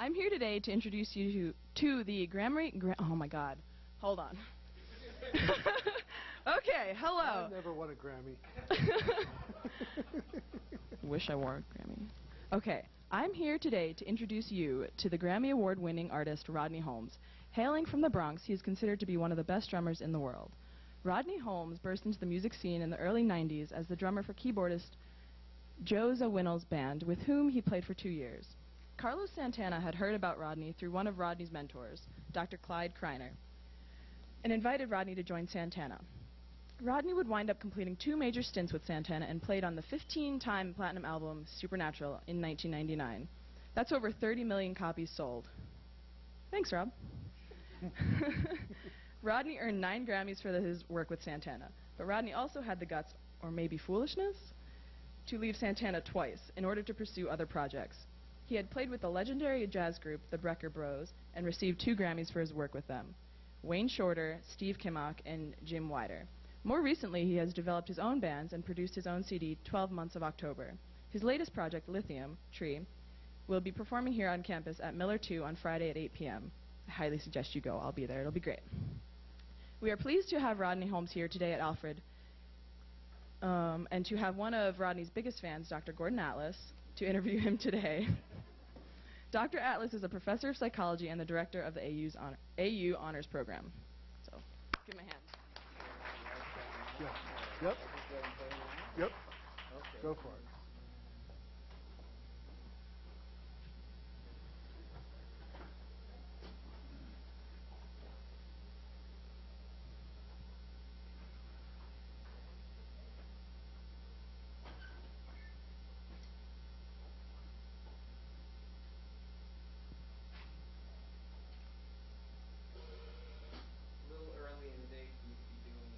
I'm here today to introduce you to the Grammy. Oh my God! Hold on. Okay, hello. I never won a Grammy. Wish I wore a Grammy. Okay, I'm here today to introduce you to the Grammy Award-winning artist Rodney Holmes. Hailing from the Bronx, he is considered to be one of the best drummers in the world. Rodney Holmes burst into the music scene in the early 90s as the drummer for keyboardist Joe Zawinul's band, with whom he played for 2 years. Carlos Santana had heard about Rodney through one of Rodney's mentors, Dr. Clyde Kreiner, and invited Rodney to join Santana. Rodney would wind up completing 2 major stints with Santana and played on the 15-time platinum album Supernatural in 1999. That's over 30 million copies sold. Thanks, Rob. Rodney earned 9 Grammys for his work with Santana, but Rodney also had the guts, or maybe foolishness, to leave Santana twice in order to pursue other projects. He had played with the legendary jazz group, the Brecker Bros, and received 2 Grammys for his work with them: Wayne Shorter, Steve Kimmock, and Jim Wider. More recently, he has developed his own bands and produced his own CD, 12 Months of October. His latest project, Lithium Tree, will be performing here on campus at Miller 2 on Friday at 8 p.m. I highly suggest you go. I'll be there. It'll be great. We are pleased to have Rodney Holmes here today at Alfred, and to have one of Rodney's biggest fans, Dr. Gordon Atlas, to interview him today. Dr. Atlas is a professor of psychology and the director of the AU Honors Program. So, give him a hand. Yeah. Yep. Okay. Go for it. A little early in the day for you to be doing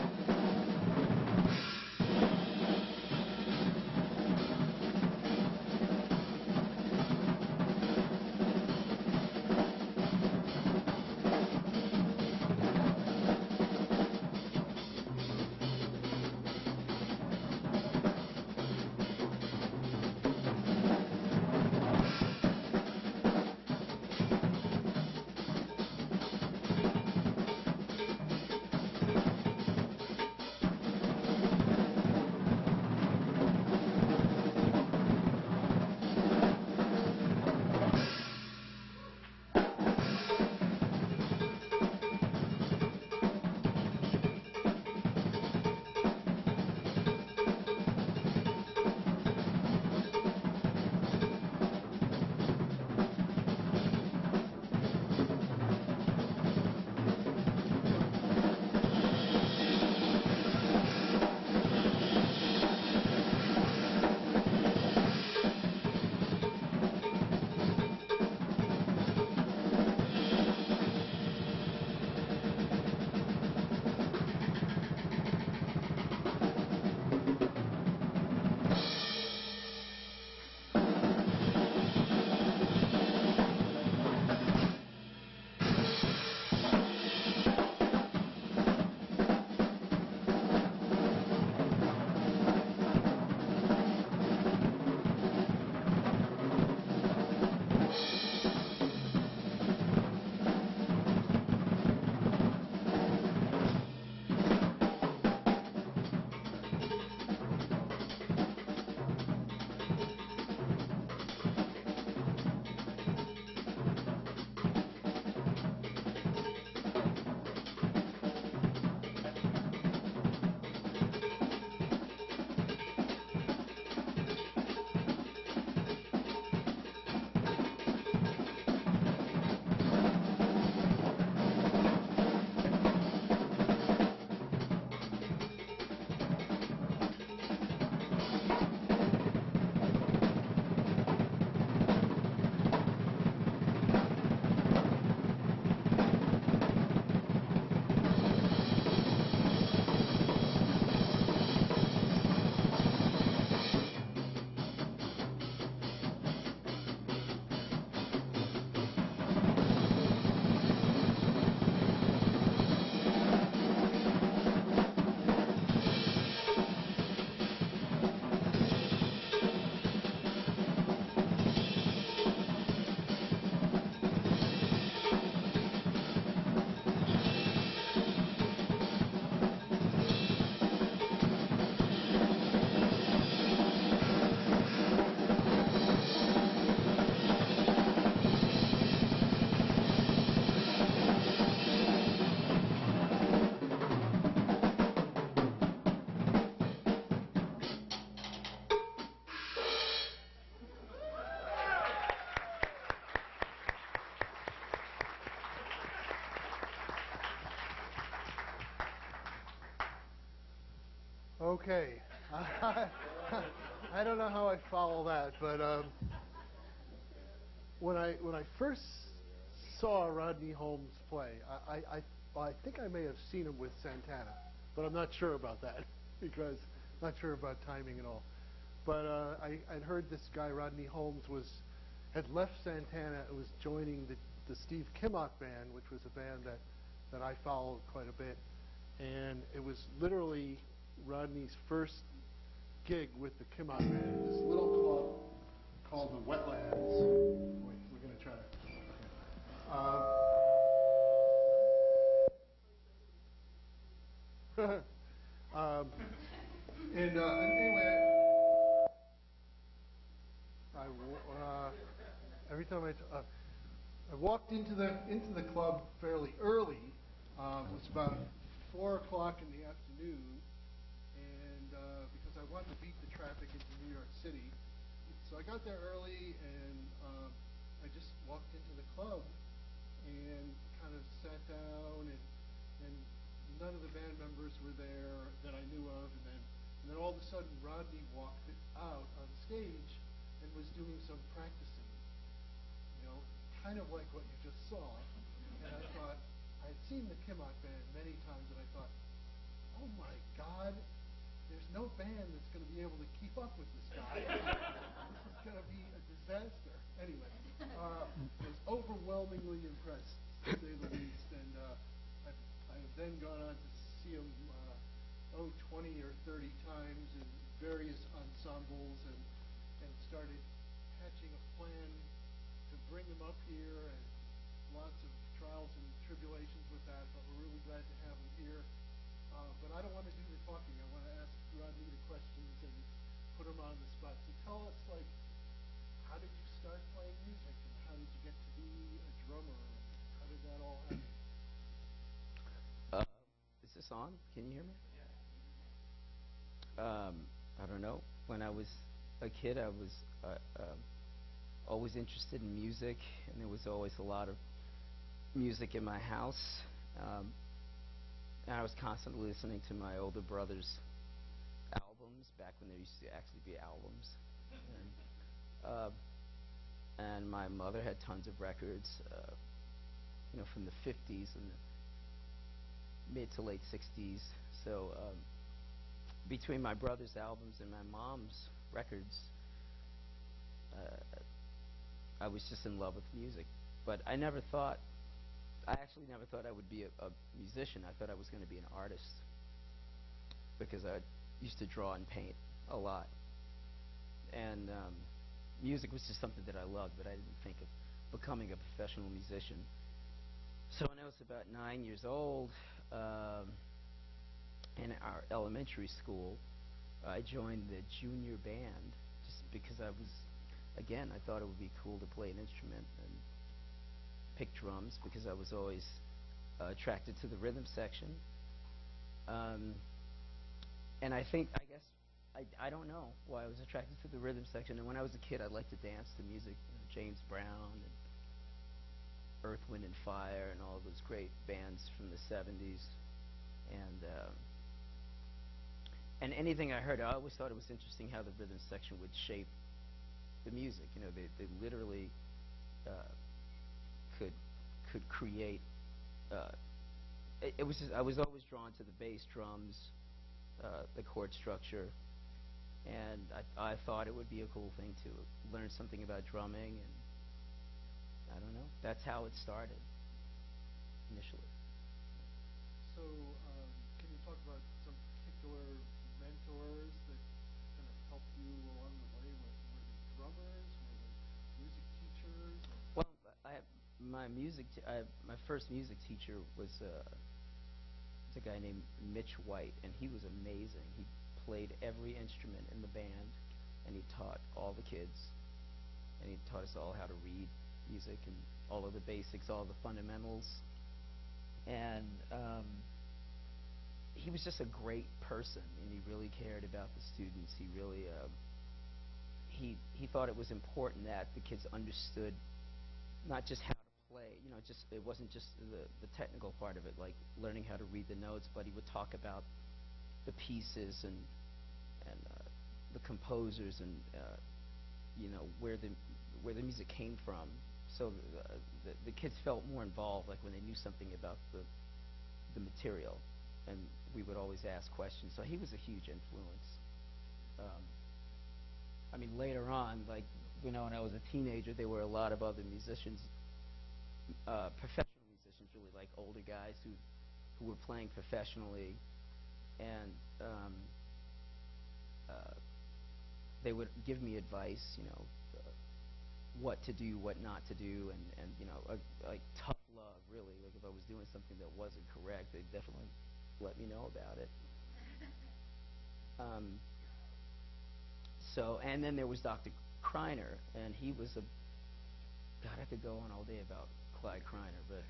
it. Okay. I don't know how I follow that, but when I first saw Rodney Holmes play, I think I may have seen him with Santana, but I'm not sure about that because I'm not sure about timing at all. But I'd heard this guy Rodney Holmes had left Santana and was joining the Steve Kimmock band, which was a band that I followed quite a bit, and it was literally Rodney's first gig with the Kimmock band, this little club called the Wetlands. Wait, we're going to try to. And anyway, every time I walked into the club fairly early. It was about 4 o'clock in the afternoon, and because I wanted to beat the traffic into New York City, so I got there early, and I just walked into the club and kind of sat down, and none of the band members were there that I knew of, and then all of a sudden Rodney walked out on stage and was doing some practicing, kind of like what you just saw, and I thought, I'd seen the Kimmock band many times, and I thought, oh my God, there's no band that's going to be able to keep up with this guy. This is going to be a disaster. Anyway, I was overwhelmingly impressed, to say the least, and I've then gone on to see him 20 or 30 times in various ensembles, and started hatching a plan to bring him up here, and lots of trials and tribulations with that, but we're really glad to have him here. But I don't want to do the talking. I want to ask Rodney the questions and put him on the spot. So tell us, how did you start playing music, and how did you get to be a drummer, and how did that all happen? Is this on? Can you hear me? Yeah. I don't know. When I was a kid, I was always interested in music, and there was always a lot of music in my house. And I was constantly listening to my older brother's albums back when there used to actually be albums. And my mother had tons of records, from the 50s and the mid to late 60s. So between my brother's albums and my mom's records, I was just in love with music. But I actually never thought I would be a musician. I thought I was going to be an artist because I used to draw and paint a lot. And music was just something that I loved, but I didn't think of becoming a professional musician. So when I was about 9 years old, in our elementary school, I joined the junior band just because I thought it would be cool to play an instrument and pick drums because I was always attracted to the rhythm section. And I don't know why I was attracted to the rhythm section. And when I was a kid, I liked to dance to music, James Brown and Earth, Wind and Fire and all those great bands from the 70s. And anything I heard, I always thought it was interesting how the rhythm section would shape the music. They literally could create. I was always drawn to the bass drums, the chord structure, and I thought it would be a cool thing to learn something about drumming, and I don't know. That's how it started initially. So, can you talk about some particular mentors that kind of helped you along the way? Were they drummers? Were they music teachers? Well, my first music teacher was a guy named Mitch White, and he was amazing. He played every instrument in the band, and he taught all the kids, and he taught us all how to read music and all of the basics, all the fundamentals. And he was just a great person, and he really cared about the students. He really he thought it was important that the kids understood not just how to play, it wasn't just the technical part of it, like learning how to read the notes, but he would talk about the pieces and and the composers and where the music came from. So the kids felt more involved, like when they knew something about the material, and we would always ask questions. So he was a huge influence. I mean, later on, like when I was a teenager, there were a lot of other musicians, professional musicians, really, like older guys who were playing professionally, and they would give me advice, what to do, what not to do, and like tough love, really. Like if I was doing something that wasn't correct, they'd definitely let me know about it. And then there was Dr. Kreiner, and he was God, I could go on all day about Clyde Kreiner, but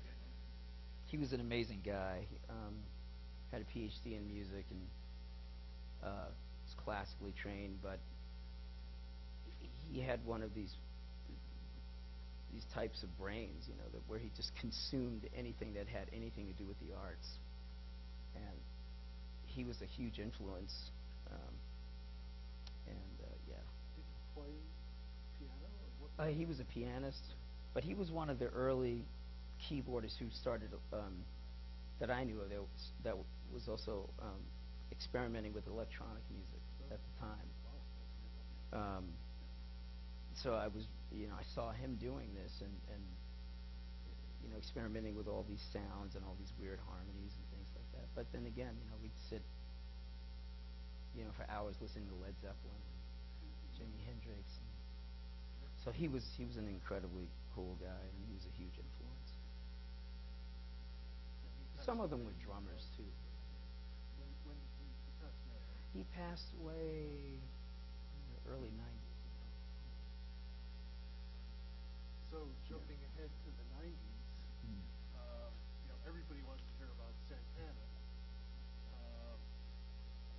he was an amazing guy. He had a PhD in music and was classically trained, but he had one of these types of brains, where he just consumed anything that had anything to do with the arts, and he was a huge influence. Yeah. Did he play piano? Or what? He was a pianist, but he was one of the early keyboardists who started, that I knew of, that was also experimenting with electronic music at the time. So I was, I saw him doing this and experimenting with all these sounds and all these weird harmonies and things like that. But then again, we'd sit, for hours listening to Led Zeppelin and Jimi Hendrix. And so he was an incredibly cool guy, and he was a huge influence. Some of them were drummers too. When did he pass away? He passed away in the early 90s. So jumping ahead to the 90s, everybody wants to hear about Santana,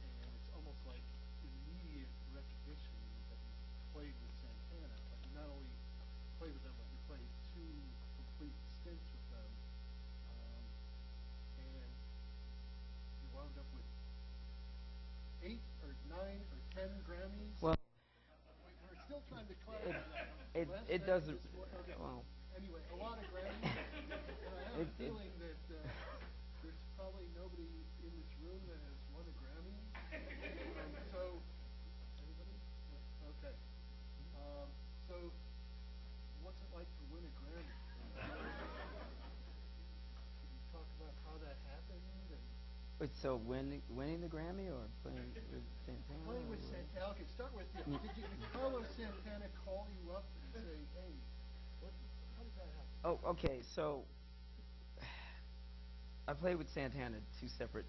and it's almost like immediate recognition that you played with Santana. But you not only played with them, but you played 2 complete stints with them, and you wound up with 8 or 9 or 10 Grammys. Well, we're still trying to clarify that. It doesn't. Okay. Well, anyway, a lot of Grammys, and I have a feeling that there's probably nobody in this room that has won a Grammy. So, anybody? Okay. So, what's it like to win a Grammy? Can you talk about how that happened? Wait, so winning the Grammy or playing with Santana? Playing with Santana. Okay, start with you. Did Carlos Santana call you up and say, "Hey, how did that happen?" Oh, okay. So I played with Santana 2 separate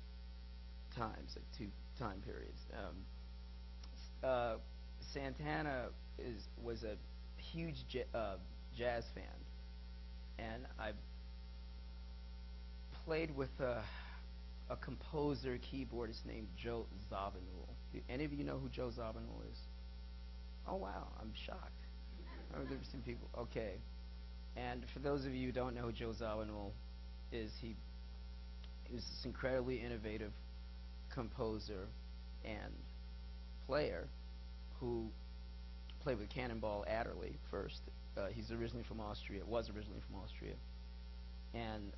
times, like 2 time periods. Santana was a huge jazz fan, and I played with a composer, keyboardist named Joe Zawinul. Do any of you know who Joe Zawinul is? Oh, wow, I'm shocked. Oh, there's some people. Okay. And for those of you who don't know who Joe Zawinul is, he was this incredibly innovative composer and player who played with Cannonball Adderley first. He's originally from Austria, was originally from Austria, and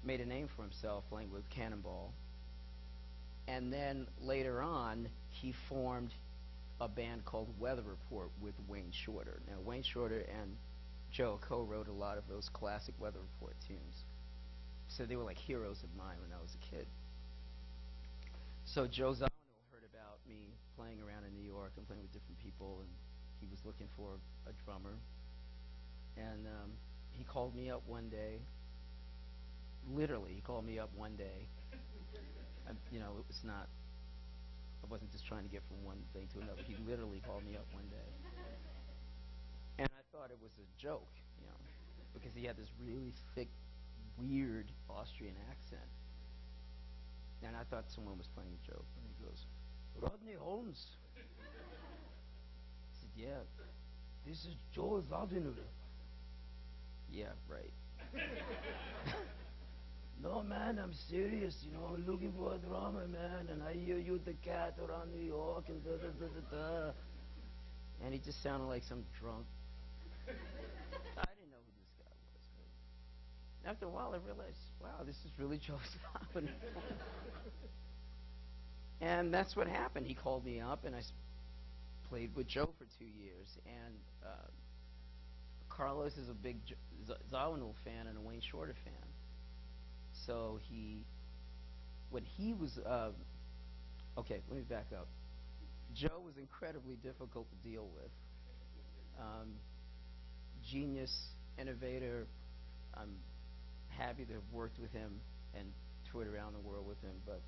made a name for himself playing with Cannonball. And then later on, he formed a band called Weather Report with Wayne Shorter. Now, Wayne Shorter and Joe co-wrote a lot of those classic Weather Report tunes. So they were like heroes of mine when I was a kid. So Joe Zawinul heard about me playing around in New York and playing with different people, and he was looking for a drummer. And he called me up one day. Literally, he called me up one day. It's not, I wasn't just trying to get from one thing to another. He literally called me up one day. And I thought it was a joke, because he had this really thick, weird Austrian accent. And I thought someone was playing a joke. And he goes, "Rodney Holmes." I said, "Yeah, this is Joe Zawinul." "Yeah, right." No, man, I'm serious. You know, I'm looking for a drummer, man, and I hear you the cat around New York and da da da da da. And he just sounded like some drunk. I didn't know who this guy was, but after a while I realized, wow, this is really Joe Stoppin. And that's what happened. He called me up, and I played with Joe for 2 years. And Carlos is a big Zawinul fan and a Wayne Shorter fan. So when he was, okay, let me back up. Joe was incredibly difficult to deal with. Genius, innovator. I'm happy to have worked with him and toured around the world with him, but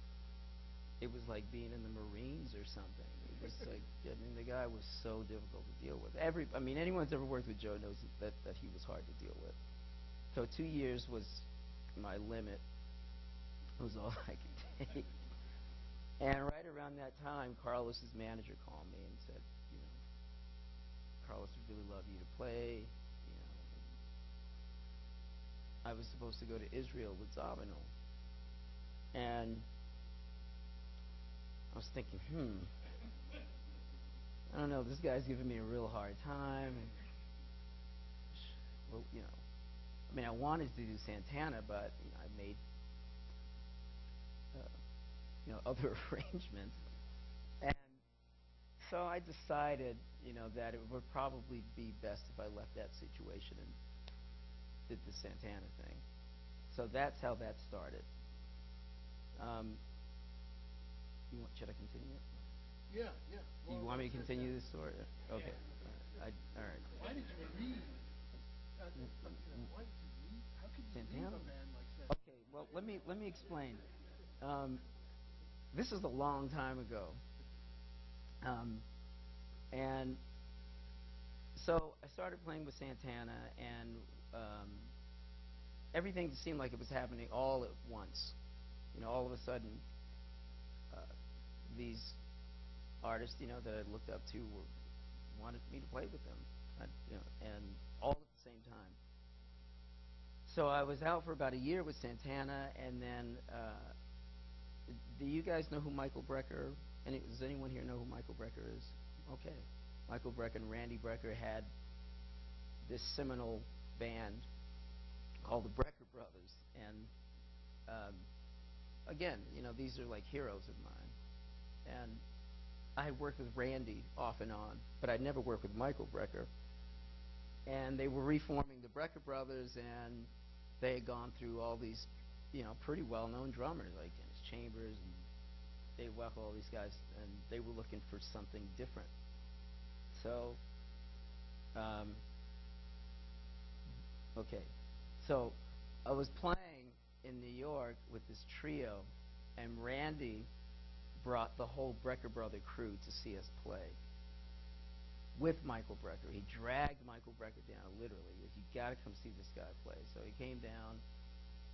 it was like being in the Marines or something. It was like, I mean, the guy was so difficult to deal with. Anyone who's ever worked with Joe knows that he was hard to deal with. So 2 years was my limit. It was all I could take. And right around that time, Carlos's manager called me and said, you know, Carlos would really love you to play. You know, I was supposed to go to Israel with Zawinul. And I was thinking, I don't know, this guy's giving me a real hard time. Well, you know, I mean, I wanted to do Santana, but you know, I made other arrangements. And so I decided, you know, that it would probably be best if I left that situation and did the Santana thing. So that's how that started. Should I continue it? Yeah, yeah. Do you want me to continue this story? Okay. All right. Why did you leave? Why did you leave? How could you Santana? leave a band like that? Okay. Well, let me explain. This is a long time ago, and so I started playing with Santana, and everything seemed like it was happening all at once. You know, all of a sudden, these artists, you know, that I looked up to wanted me to play with them, and all at the same time. So I was out for about a year with Santana, and then do you guys know who Michael Brecker? Does anyone here know who Michael Brecker is? Okay. Michael Brecker and Randy Brecker had this seminal band called the Brecker Brothers, and again, you know, these are like heroes of mine. And I had worked with Randy off and on, but I'd never worked with Michael Brecker. And they were reforming the Brecker Brothers, and they had gone through all these, you know, pretty well-known drummers like Dennis Chambers and Dave Weckl, all these guys, and they were looking for something different. So, okay. So I was playing in New York with this trio, and Randy brought the whole Brecker Brother crew to see us play with Michael Brecker. He dragged Michael Brecker down, literally. He said, you got to come see this guy play. So he came down,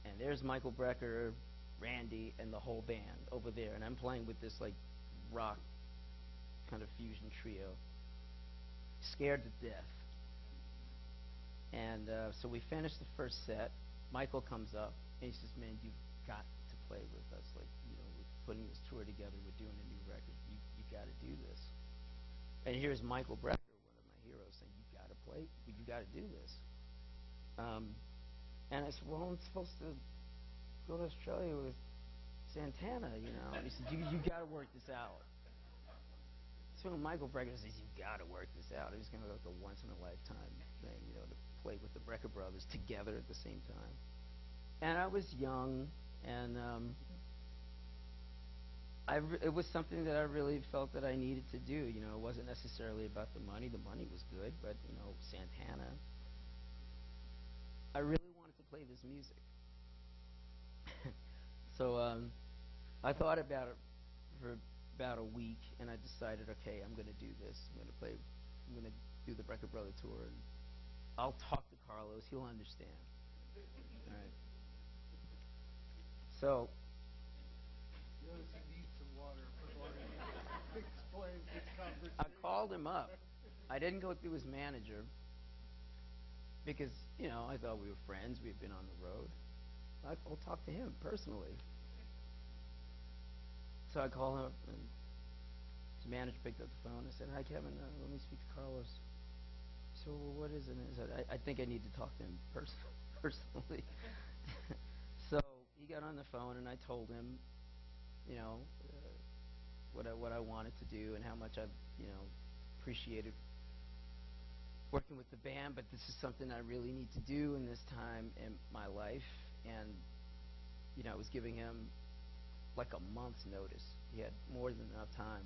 and there's Michael Brecker, Randy, and the whole band over there. And I'm playing with this, like, rock kind of fusion trio, scared to death. And so we finished the first set. Michael comes up, and he says, man, you've got to play with us. Like, you know, we're putting this tour together. We're doing a new record. You got to do this. And here's Michael Brecker, one of my heroes, saying, you got to play. You got to do this. And I said, well, I'm supposed to go to Australia with Santana, you know. And he said, you got to work this out. So Michael Brecker says, you got to work this out. It was going to be like a once-in-a-lifetime thing, you know, to play with the Brecker Brothers together at the same time. And I was young, and it was something that I really felt that I needed to do. You know, it wasn't necessarily about the money. The money was good, but, you know, Santana, I really wanted to play this music. So I thought about it for about a week, and I decided, okay, I'm going to do this. I'm going to do the Brecker Brother tour, and I'll talk to Carlos. He'll understand. All right. So You notice he needs some water before he explains this conversation. I called him up. I didn't go through his manager because, you know, I thought we were friends. We had been on the road. I'll talk to him personally. So I call him up, and his manager picked up the phone and said, "Hi, Kevin. Let me speak to Carlos." So what is it? I said, I think I need to talk to him personally. So he got on the phone, and I told him, you know, what I wanted to do and how much I, appreciated working with the band, but this is something I really need to do in this time in my life. And, I was giving him like a month's notice. He had more than enough time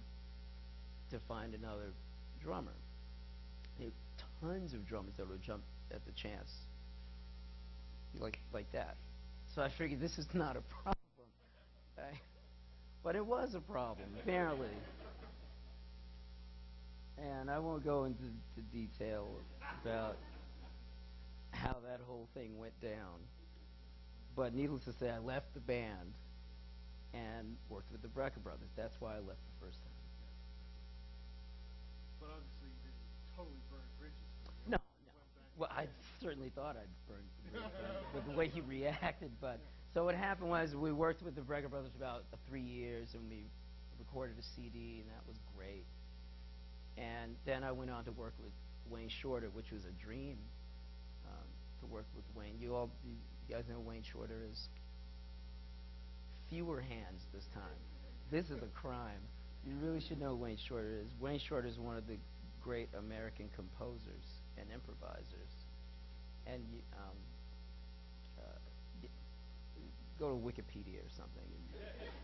to find another drummer. There were tons of drummers that would jump at the chance, like that. So I figured this is not a problem, right? But it was a problem, apparently. And I won't go into detail about how that whole thing went down. But needless to say, I left the band and worked with the Brecker Brothers. That's why I left the first time. But obviously you didn't totally burn bridges. No. Well, I certainly thought I'd burned the bridge with the way he reacted. But so what happened was we worked with the Brecker Brothers about 3 years, and we recorded a CD, and that was great. And then I went on to work with Wayne Shorter, which was a dream to work with Wayne. You guys know who Wayne Shorter is? Fewer hands this time. This is a crime. You really should know who Wayne Shorter is. Wayne Shorter is one of the great American composers and improvisers. And go to Wikipedia or something.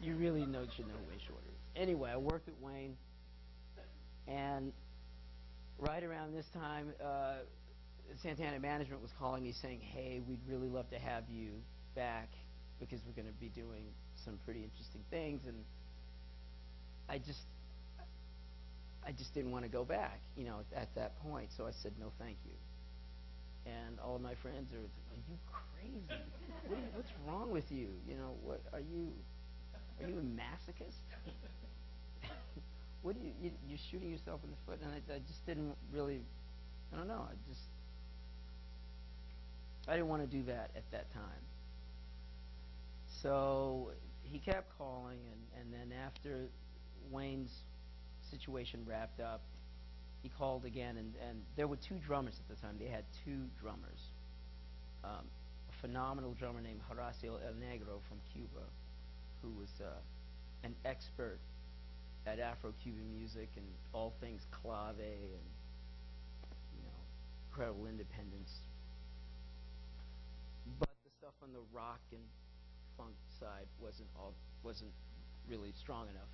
You really should know who Wayne Shorter is. Anyway, I worked with Wayne, and right around this time, Santana management was calling me saying, "Hey, we'd really love to have you back because we're going to be doing some pretty interesting things." And I just didn't want to go back, at that point. So I said, "No, thank you." And all of my friends are you crazy? What's wrong with you? What are you a masochist? What you're shooting yourself in the foot? And I just didn't really, I don't know. I didn't want to do that at that time. So he kept calling, and then after Wayne's situation wrapped up, he called again, and there were 2 drummers at the time. They had 2 drummers. A phenomenal drummer named Horacio El Negro from Cuba, who was an expert at Afro-Cuban music and all things clave and, incredible independence. But the stuff on the rock and funk side wasn't really strong enough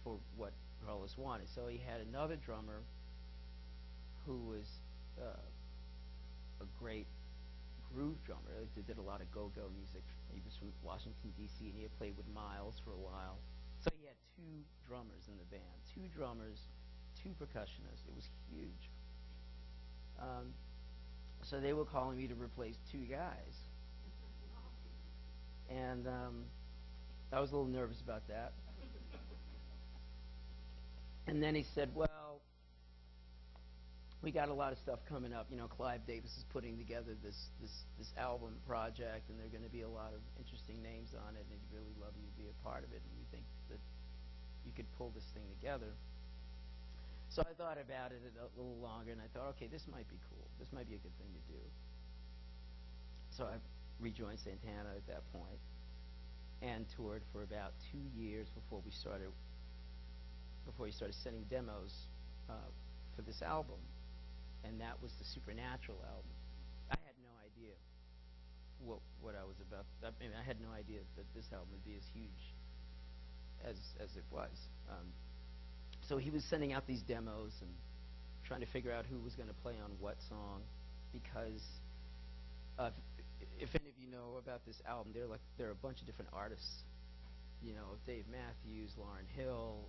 for what Carlos wanted. So he had another drummer who was a great groove drummer. He did a lot of go-go music. He was from Washington, D.C., and he had played with Miles for a while. So he had 2 drummers in the band, 2 drummers, 2 percussionists. It was huge. So they were calling me to replace 2 guys. And I was a little nervous about that. And then he said, "Well, we got a lot of stuff coming up. Clive Davis is putting together this album project, and there are going to be a lot of interesting names on it, and they'd really love you to be a part of it, and we think that you could pull this thing together." So I thought about it a little longer, and I thought, okay, this might be cool. This might be a good thing to do. So I rejoined Santana at that point and toured for about 2 years before he started sending demos for this album. And that was the Supernatural album. I had no idea what I was about. I had no idea that this album would be as huge as it was. So he was sending out these demos and trying to figure out who was going to play on what song, because if any of you know about this album, there are a bunch of different artists. Dave Matthews, Lauryn Hill.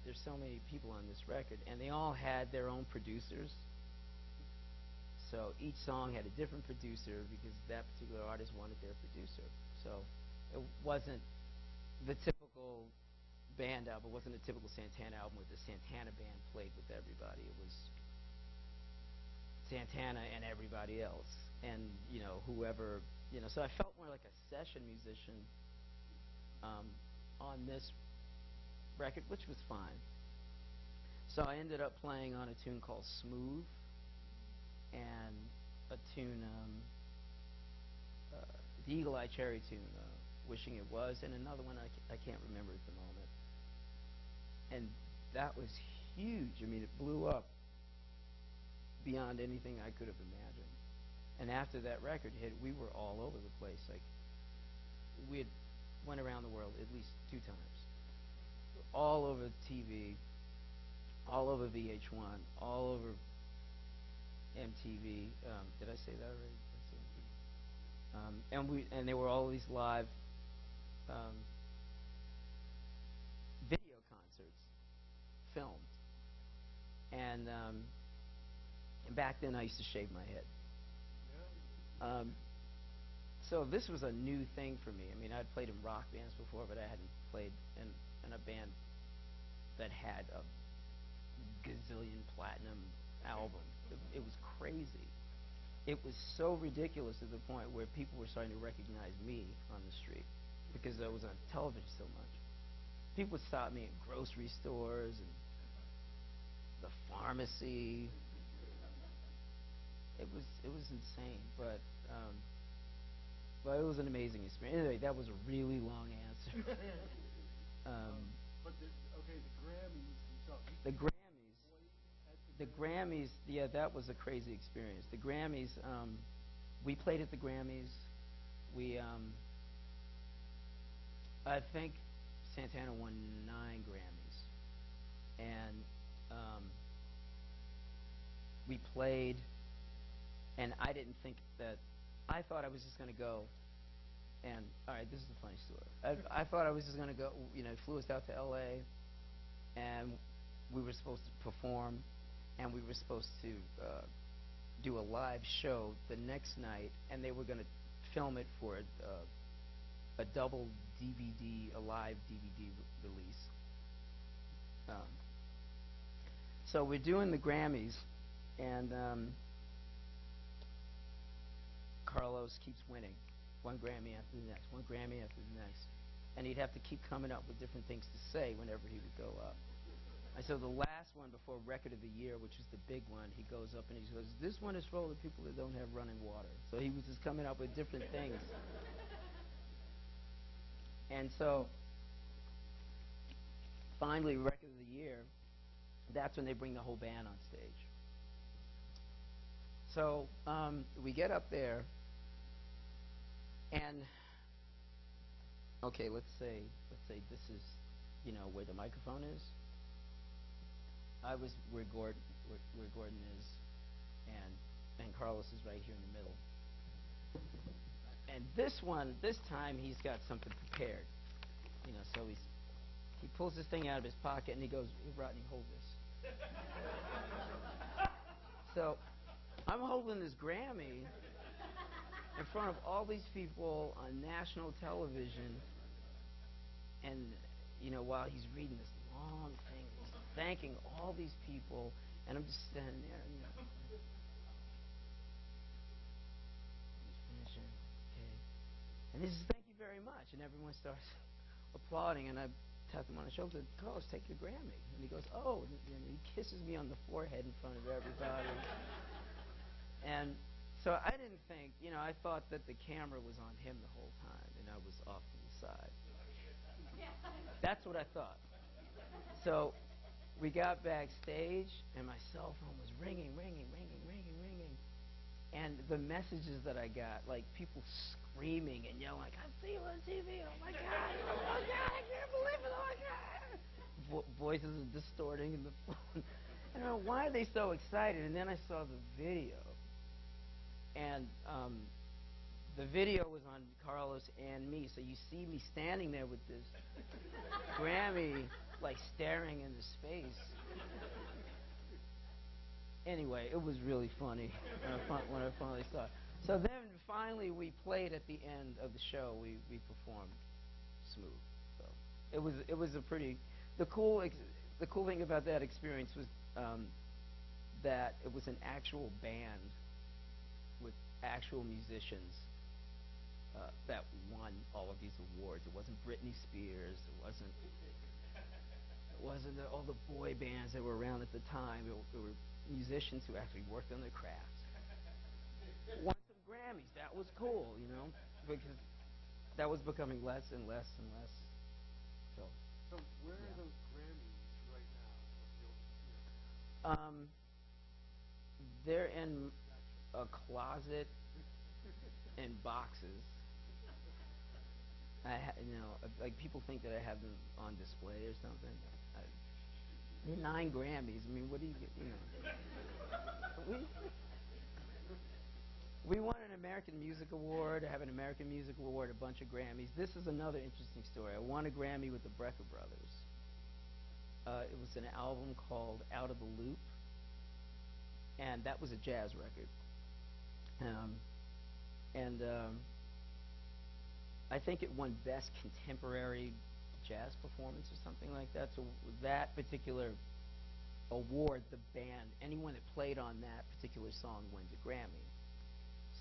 There's so many people on this record, and they all had their own producers. So each song had a different producer because that particular artist wanted their producer. So it wasn't the typical band album. It wasn't a typical Santana album where the Santana band played with everybody. It was Santana and everybody else, and whoever So I felt more like a session musician on this record, which was fine. So I ended up playing on a tune called Smooth and a tune, the Eagle Eye Cherry tune, Wishing It Was, and another one I can't remember at the moment. And that was huge. I mean, it blew up beyond anything I could have imagined. And after that record hit, we were all over the place. Like, we had went around the world at least 2 times. All over TV, all over VH1, all over MTV. Did I say that already? And there were all these live video concerts filmed. And back then I used to shave my head. So this was a new thing for me. I mean, I'd played in rock bands before, but I hadn't played in a band that had a gazillion platinum album. It was crazy. It was so ridiculous to the point where people were starting to recognize me on the street because I was on television so much. People would stop me at grocery stores and the pharmacy. It was insane, but it was an amazing experience. Anyway, that was a really long answer. But the Grammys themselves. The Grammys, yeah, that was a crazy experience. The Grammys, we played at the Grammys. I think Santana won 9 Grammys, and we played. And I didn't think that. I thought I was just going to go. And all right, this is a funny story. I thought I was just going to go. Flew us out to L.A. and we were supposed to perform, and we were supposed to do a live show the next night, and they were going to film it for a double DVD, a live DVD release. So we're doing the Grammys, and Carlos keeps winning, 1 Grammy after the next, 1 Grammy after the next, and he'd have to keep coming up with different things to say whenever he would go up. And so the last one before Record of the Year, which is the big one, he goes up and he goes, "This one is for all the people that don't have running water." So he was just coming up with different things. And so finally, Record of the Year, that's when they bring the whole band on stage. So we get up there, and okay, let's say this is, where the microphone is. I was where Gordon is, and Carlos is right here in the middle. And this time he's got something prepared, So he pulls this thing out of his pocket and he goes, "Hey, Rodney, hold this." So I'm holding this Grammy in front of all these people on national television, and while he's reading this long thing, he's thanking all these people, and I'm just standing there, He's finishing, okay, and he says, "Thank you very much," and everyone starts applauding, and I tapped him on the shoulder, "Carlos, take your Grammy," and he goes, "Oh," and he kisses me on the forehead in front of everybody. And so I didn't think, I thought that the camera was on him the whole time, and I was off to the side. That's what I thought. So we got backstage, and my cell phone was ringing. And the messages that I got, like people screaming and yelling, like, "I see you on TV, oh my God, I can't believe it, oh my God." Voices are distorting in the phone. I don't know, why are they so excited? And then I saw the video. And the video was on Carlos and me, so you see me standing there with this Grammy, like staring into space. Anyway, it was really funny when I finally saw it. So then finally we played at the end of the show. We performed Smooth. So it was a pretty. The cool thing about that experience was that it was an actual band with actual musicians that won all of these awards. It wasn't Britney Spears. It wasn't all the boy bands that were around at the time. It were musicians who actually worked on their craft. Won some Grammys. That was cool, because that was becoming less and less and less. So. So where are those Grammys right now? They're in a closet in boxes. Like people think that I have them on display or something. They're 9 Grammys. I mean, what do you get? We won an American Music Award. I have an American Music Award, a bunch of Grammys. This is another interesting story. I won a Grammy with the Brecker Brothers. It was an album called Out of the Loop, and that was a jazz record. I think it won Best Contemporary Jazz Performance or something like that. So that particular award, the band, anyone that played on that particular song wins a Grammy.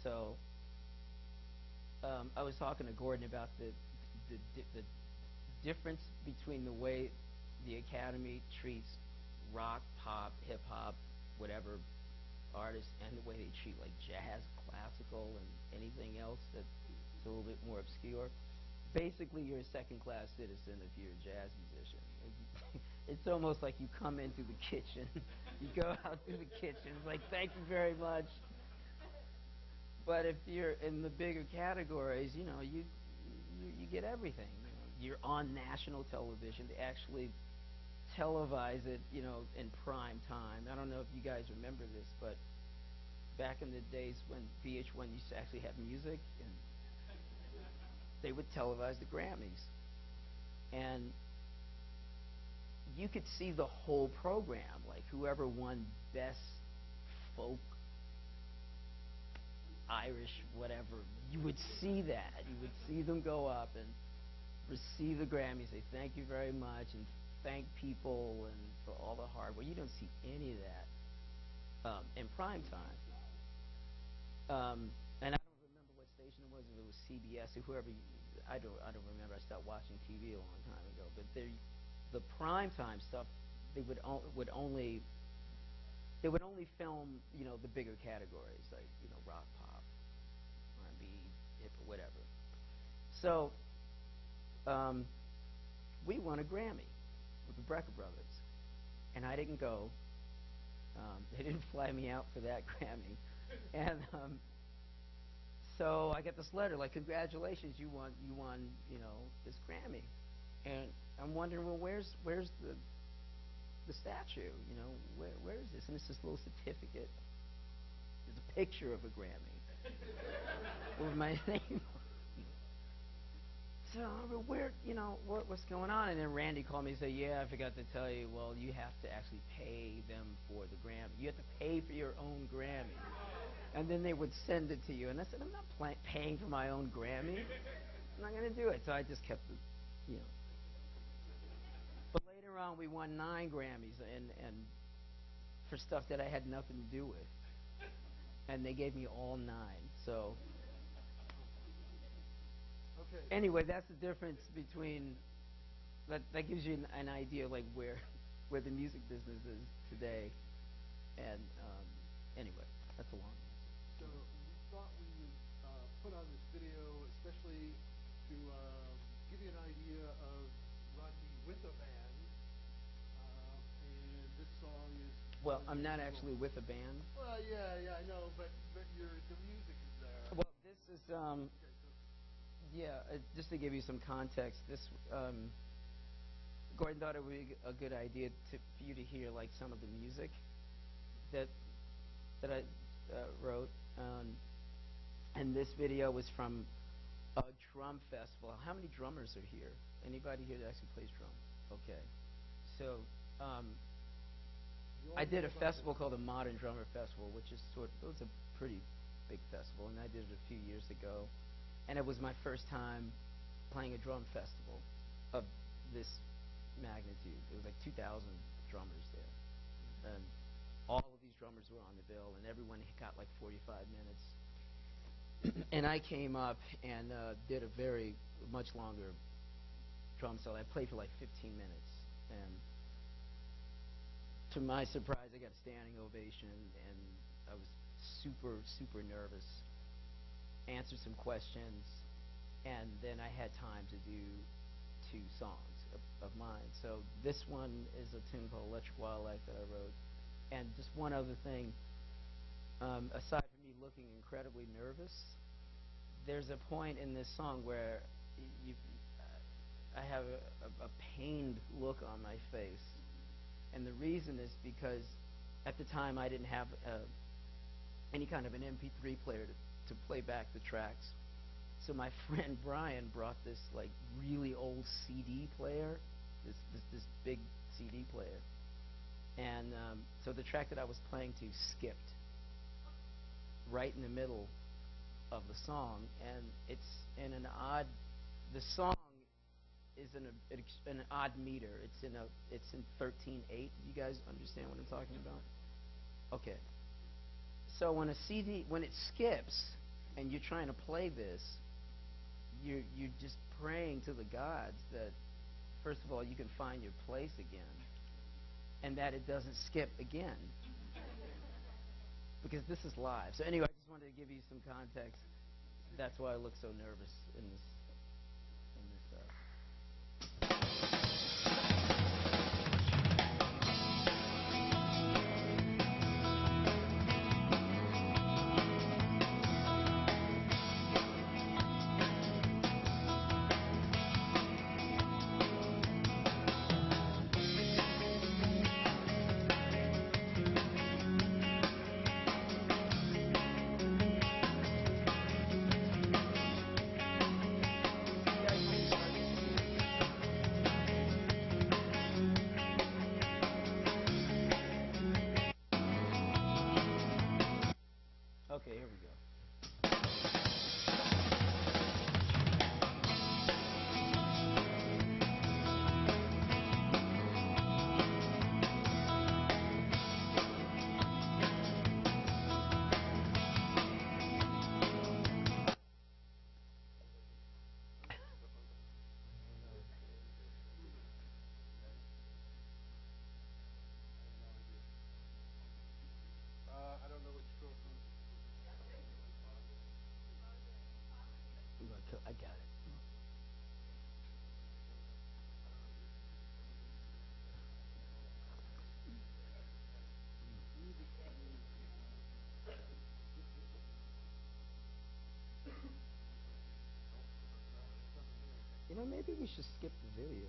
So I was talking to Gordon about the difference between the way the Academy treats rock, pop, hip hop, whatever artists, and the way they treat like jazz, classical, and anything else that's a little bit more obscure. Basically, you're a second-class citizen if you're a jazz musician. It's almost like you come into the kitchen, you go out through the kitchen, it's like, thank you very much. But if you're in the bigger categories, you get everything. You're on national television. They actually televise it, in prime time. I don't know if you guys remember this, but back in the days when VH1 used to actually have music, and they would televise the Grammys. And you could see the whole program, like whoever won Best Folk, Irish, whatever, you would see that. You would see them go up and receive the Grammy, say thank you very much, and thank people and for all the hard work. You don't see any of that in prime time. And I don't remember what station it was, if it was CBS or whoever. I don't remember. I stopped watching TV a long time ago. But the prime time stuff, they would only film the bigger categories like rock, pop, R&B, hip, or whatever. So we won a Grammy with the Brecker Brothers, and I didn't go. They didn't fly me out for that Grammy, and so I get this letter like, congratulations, you won this Grammy, and I'm wondering, well, where's the statue? Where is this? And it's this little certificate. There's a picture of a Grammy with my name. So where, what's going on? And then Randy called me and said, yeah, I forgot to tell you, well, you have to actually pay them for the Grammy. You have to pay for your own Grammy. And then they would send it to you. And I said, I'm not paying for my own Grammy. I'm not going to do it. So I just kept it, But later on, we won 9 Grammys and for stuff that I had nothing to do with. And they gave me all 9. So Okay. anyway, that's the difference between that gives you an idea like where the music business is today. And anyway, that's a long answer. So we thought we would put on this video, especially to give you an idea of Rodney with a band. And this song is. Well, I'm not actually with a band. Well, yeah, I know, but the music is there. Well, this is just to give you some context. This Gordon thought it would be a good idea for you to hear like some of the music that I wrote. And this video was from a drum festival. How many drummers are here? Anybody here that actually plays drum? Okay. So I did a festival called the Modern Drummer Festival, which is it was a pretty big festival, and I did it a few years ago. And it was my first time playing a drum festival of this magnitude. It was like 2,000 drummers there. And all of these drummers were on the bill, and everyone got like 45 minutes. and I came up and did a very much longer drum solo. I played for like 15 minutes, and to my surprise, I got a standing ovation, and I was super, super nervous. Answered some questions, and then I had time to do 2 songs of mine. So this one is a tune called Electric Wildlife that I wrote. And just one other thing, aside from me looking incredibly nervous, there's a point in this song where I have a pained look on my face. And the reason is because at the time I didn't have any kind of an MP3 player to play back the tracks. So my friend Brian brought this like really old CD player, this big CD player. And so the track that I was playing to skipped right in the middle of the song, and it's in an odd. The song is in an odd meter. It's in 13/8. You guys understand what I'm talking about? Okay. So when it skips, and you're trying to play this, you're just praying to the gods that, first of all, you can find your place again, and that it doesn't skip again. Because this is live. So anyway, I just wanted to give you some context. That's why I look so nervous in this. Okay, here we go. I don't know which stroke. I got it. You know, maybe we should skip the video.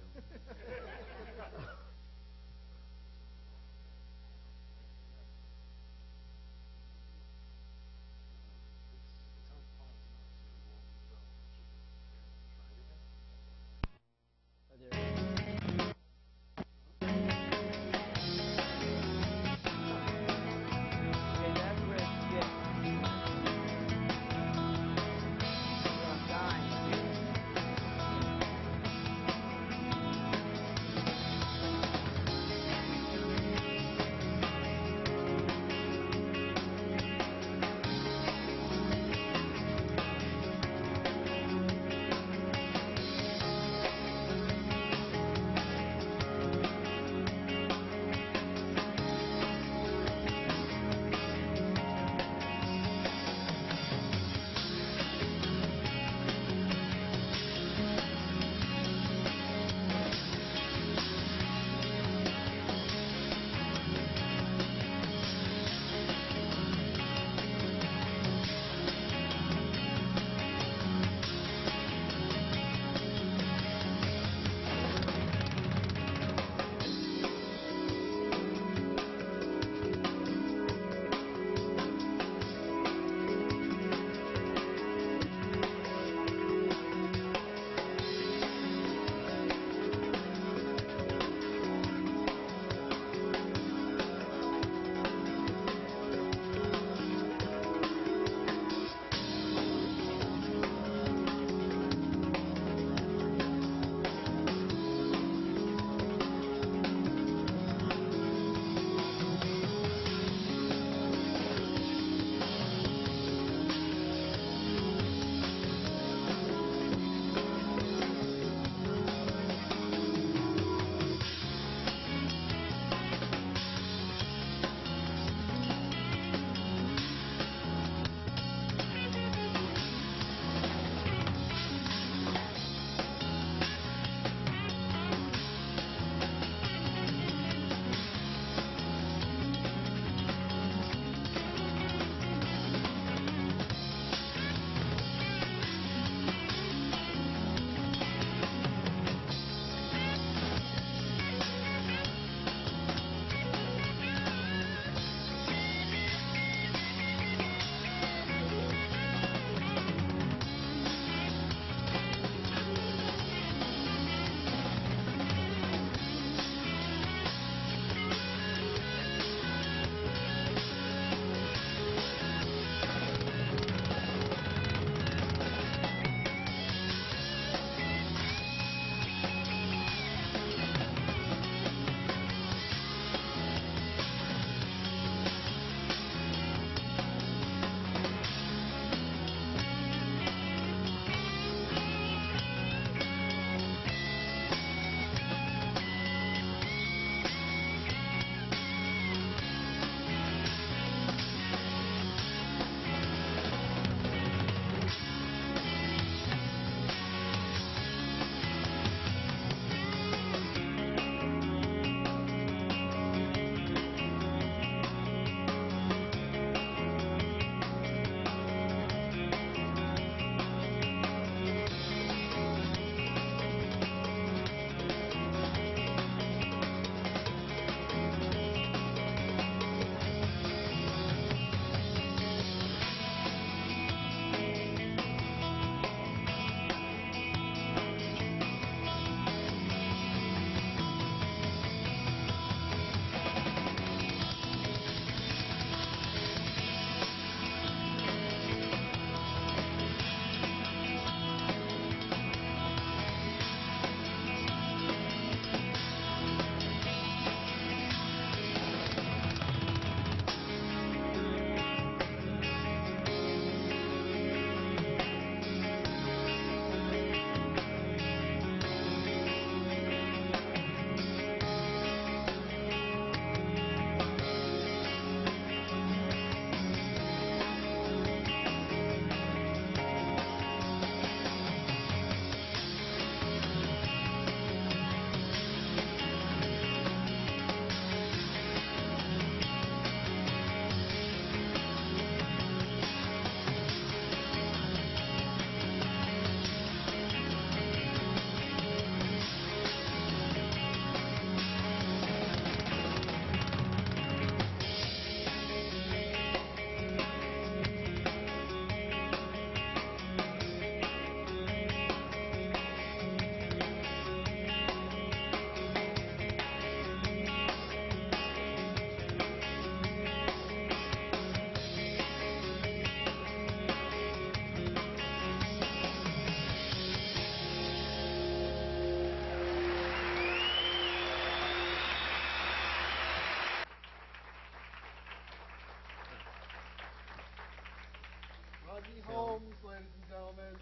Rodney Holmes, ladies and gentlemen,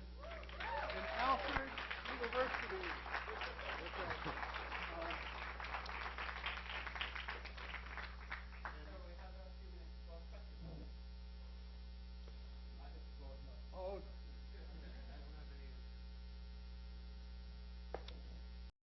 in Alfred University. Okay.